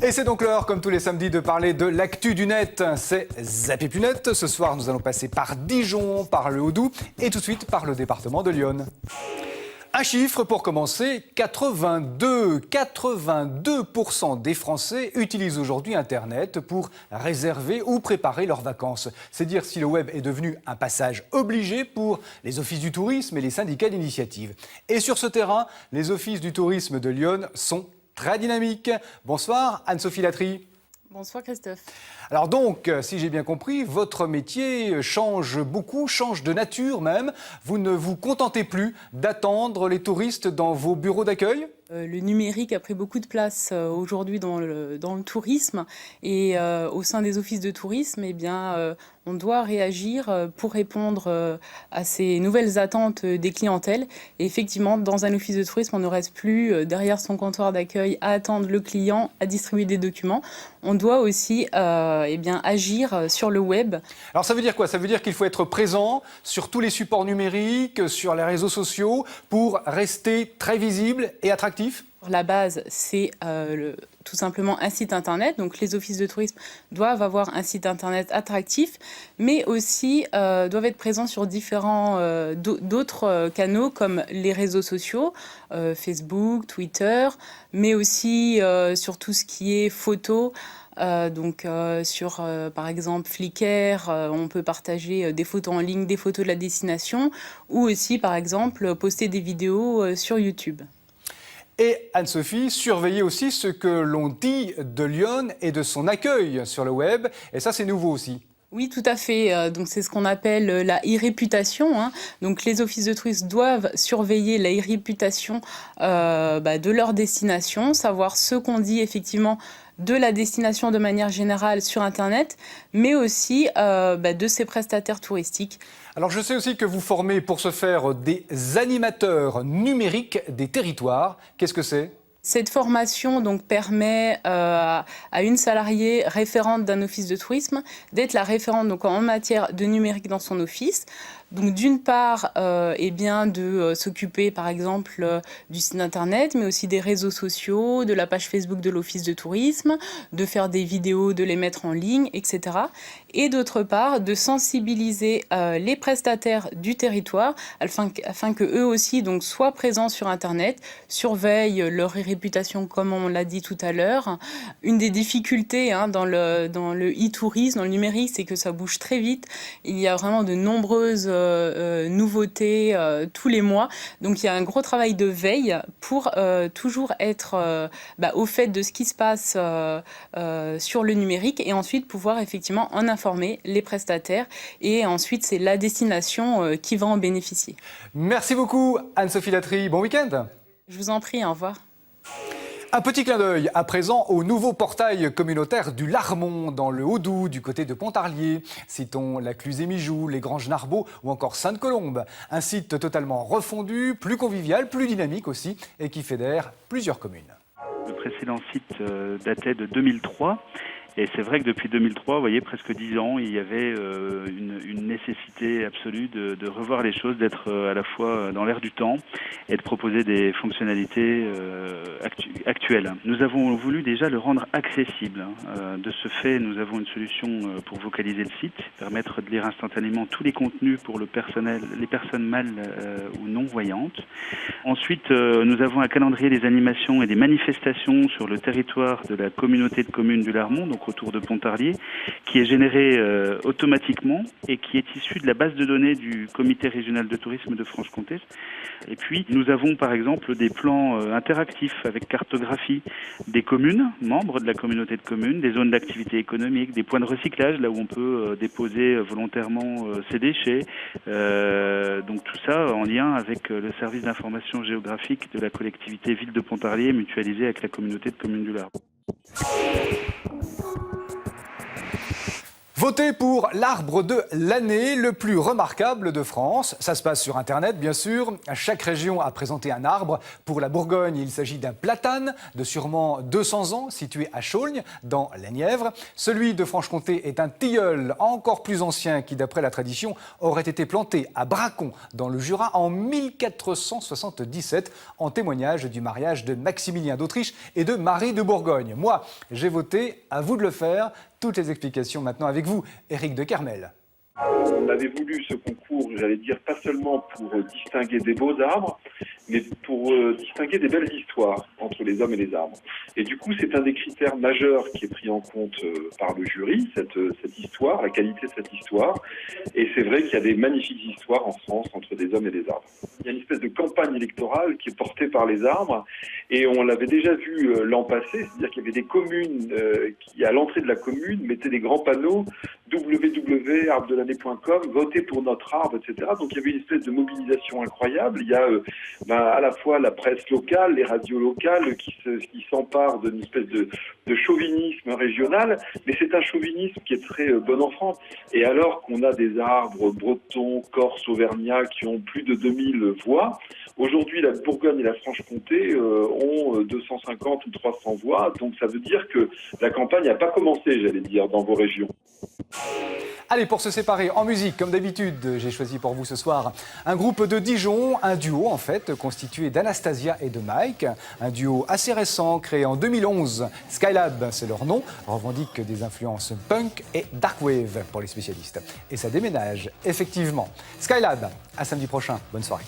Et c'est donc l'heure, comme tous les samedis, de parler de l'actu du net. C'est Zappy-Punette. Ce soir, nous allons passer par Dijon, par le Haut-Doubs et tout de suite par le département de l'Yonne. Un chiffre pour commencer, 82% des Français utilisent aujourd'hui Internet pour réserver ou préparer leurs vacances. C'est dire si le web est devenu un passage obligé pour les offices du tourisme et les syndicats d'initiative. Et sur ce terrain, les offices du tourisme de Lyon sont très dynamiques. Bonsoir Anne-Sophie Latry. Bonsoir Christophe. Alors donc, si j'ai bien compris, votre métier change beaucoup, change de nature même. Vous ne vous contentez plus d'attendre les touristes dans vos bureaux d'accueil ? Le numérique a pris beaucoup de place aujourd'hui dans le tourisme et au sein des offices de tourisme, on doit réagir pour répondre à ces nouvelles attentes des clientèles. Et effectivement, dans un office de tourisme, on ne reste plus derrière son comptoir d'accueil à attendre le client, à distribuer des documents. On doit aussi agir sur le web. Alors ça veut dire quoi ? Ça veut dire qu'il faut être présent sur tous les supports numériques, sur les réseaux sociaux, pour rester très visible et attractif ? La base, c'est tout simplement un site internet. Donc les offices de tourisme doivent avoir un site internet attractif, mais aussi doivent être présents sur différents d'autres canaux comme les réseaux sociaux, Facebook, Twitter, mais aussi sur tout ce qui est photos. Sur par exemple Flickr, on peut partager des photos en ligne, des photos de la destination, ou aussi par exemple poster des vidéos sur YouTube. Et Anne-Sophie, surveillez aussi ce que l'on dit de Lyon et de son accueil sur le web. Et ça, c'est nouveau aussi. Oui, tout à fait. Donc, c'est ce qu'on appelle la e-réputation. Donc, les offices de tourisme doivent surveiller la e-réputation de leur destination, savoir ce qu'on dit effectivement de la destination de manière générale sur Internet, mais aussi de ses prestataires touristiques. Alors je sais aussi que vous formez pour ce faire des animateurs numériques des territoires. Qu'est-ce que c'est ? Cette formation donc, permet à une salariée référente d'un office de tourisme d'être la référente donc, en matière de numérique dans son office. Donc d'une part, de s'occuper par exemple du site internet, mais aussi des réseaux sociaux, de la page Facebook de l'office de tourisme, de faire des vidéos, de les mettre en ligne, etc. Et d'autre part, de sensibiliser les prestataires du territoire afin que eux aussi donc, soient présents sur Internet, surveillent leur réputation comme on l'a dit tout à l'heure. Une des difficultés dans le e-tourisme, dans le numérique, c'est que ça bouge très vite. Il y a vraiment de nombreuses nouveautés tous les mois. Donc il y a un gros travail de veille pour toujours être au fait de ce qui se passe sur le numérique et ensuite pouvoir effectivement en informer les prestataires et ensuite c'est la destination qui va en bénéficier. Merci beaucoup Anne-Sophie Latry, bon week-end. Je vous en prie, au revoir. Un petit clin d'œil à présent au nouveau portail communautaire du Larmont dans le Haut-Doubs du côté de Pontarlier. Citons la Cluse-et-Mijoux, les Granges-Narbeau ou encore Sainte-Colombe. Un site totalement refondu, plus convivial, plus dynamique aussi et qui fédère plusieurs communes. Le précédent site datait de 2003. Et c'est vrai que depuis 2003, vous voyez, presque 10 ans, il y avait une nécessité absolue de revoir les choses, d'être à la fois dans l'air du temps et de proposer des fonctionnalités actuelles. Nous avons voulu déjà le rendre accessible. De ce fait, nous avons une solution pour vocaliser le site, permettre de lire instantanément tous les contenus pour le personnel, les personnes mal ou non-voyantes. Ensuite, nous avons un calendrier des animations et des manifestations sur le territoire de la communauté de communes du Larmont, donc autour de Pontarlier, qui est généré automatiquement et qui est issu de la base de données du comité régional de tourisme de Franche-Comté. Et puis, nous avons par exemple des plans interactifs avec cartographie des communes, membres de la communauté de communes, des zones d'activité économique, des points de recyclage, là où on peut déposer volontairement ses déchets. Donc tout ça en lien avec le service d'information géographique de la collectivité ville de Pontarlier, mutualisé avec la communauté de communes du Larmont. Votez pour l'arbre de l'année, le plus remarquable de France. Ça se passe sur Internet, bien sûr. Chaque région a présenté un arbre. Pour la Bourgogne, il s'agit d'un platane de sûrement 200 ans, situé à Chaulgnes, dans la Nièvre. Celui de Franche-Comté est un tilleul encore plus ancien qui, d'après la tradition, aurait été planté à Bracon, dans le Jura, en 1477, en témoignage du mariage de Maximilien d'Autriche et de Marie de Bourgogne. Moi, j'ai voté, à vous de le faire. Toutes les explications maintenant avec vous, Éric de Kermel. On avait voulu ce concours, j'allais dire, pas seulement pour distinguer des beaux arbres, mais pour distinguer des belles histoires entre les hommes et les arbres. Et du coup, c'est un des critères majeurs qui est pris en compte par le jury, cette histoire, la qualité de cette histoire. Et c'est vrai qu'il y a des magnifiques histoires en France entre des hommes et des arbres. Il y a une espèce de campagne électorale qui est portée par les arbres, et on l'avait déjà vu l'an passé, c'est-à-dire qu'il y avait des communes qui, à l'entrée de la commune, mettaient des grands panneaux www.arbredelannée.com, votez pour notre arbre, etc. Donc il y avait une espèce de mobilisation incroyable. Il y a à la fois la presse locale, les radios locales qui s'emparent d'une espèce de chauvinisme régional, mais c'est un chauvinisme qui est très bon enfant. Et alors qu'on a des arbres bretons, corses, auvergnats qui ont plus de 2000 voix, aujourd'hui la Bourgogne et la Franche-Comté ont 250 ou 300 voix. Donc ça veut dire que la campagne n'a pas commencé, j'allais dire, dans vos régions. Allez, pour se séparer en musique, comme d'habitude, j'ai choisi pour vous ce soir un groupe de Dijon, un duo en fait, constitué d'Anastasia et de Mike. Un duo assez récent, créé en 2011. Skylab, c'est leur nom, revendique des influences punk et darkwave pour les spécialistes. Et ça déménage, effectivement. Skylab, à samedi prochain. Bonne soirée.